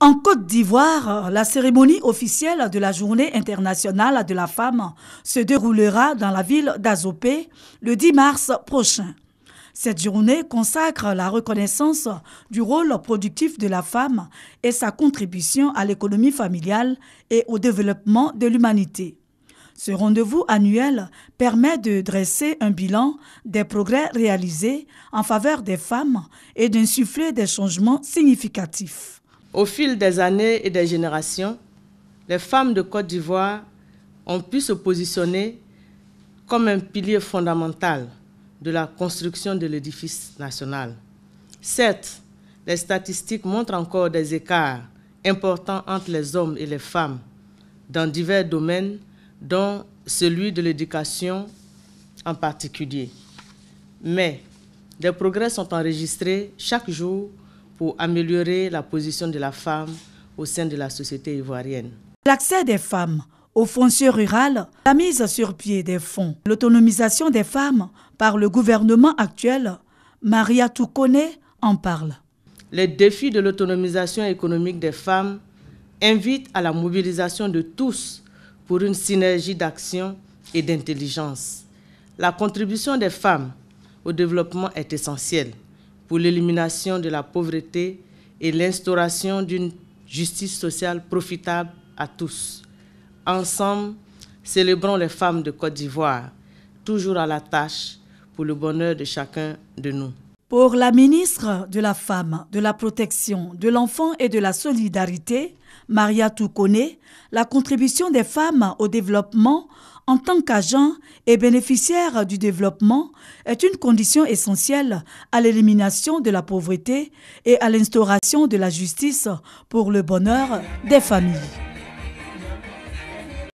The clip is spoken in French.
En Côte d'Ivoire, la cérémonie officielle de la Journée internationale de la femme se déroulera dans la ville d'Azopé le 10 mars prochain. Cette journée consacre la reconnaissance du rôle productif de la femme et sa contribution à l'économie familiale et au développement de l'humanité. Ce rendez-vous annuel permet de dresser un bilan des progrès réalisés en faveur des femmes et d'insuffler des changements significatifs. Au fil des années et des générations, les femmes de Côte d'Ivoire ont pu se positionner comme un pilier fondamental de la construction de l'édifice national. Certes, les statistiques montrent encore des écarts importants entre les hommes et les femmes dans divers domaines, dont celui de l'éducation en particulier. Mais des progrès sont enregistrés chaque jour pour améliorer la position de la femme au sein de la société ivoirienne. L'accès des femmes au foncier rural, la mise sur pied des fonds, l'autonomisation des femmes par le gouvernement actuel, Mariatou Koné en parle. Les défis de l'autonomisation économique des femmes invitent à la mobilisation de tous pour une synergie d'action et d'intelligence. La contribution des femmes au développement est essentielle pour l'élimination de la pauvreté et l'instauration d'une justice sociale profitable à tous. Ensemble, célébrons les femmes de Côte d'Ivoire, toujours à la tâche pour le bonheur de chacun de nous. Pour la ministre de la Femme, de la Protection, de l'Enfant et de la Solidarité, Mariatou Koné, la contribution des femmes au développement en tant qu'agents et bénéficiaires du développement est une condition essentielle à l'élimination de la pauvreté et à l'instauration de la justice pour le bonheur des familles.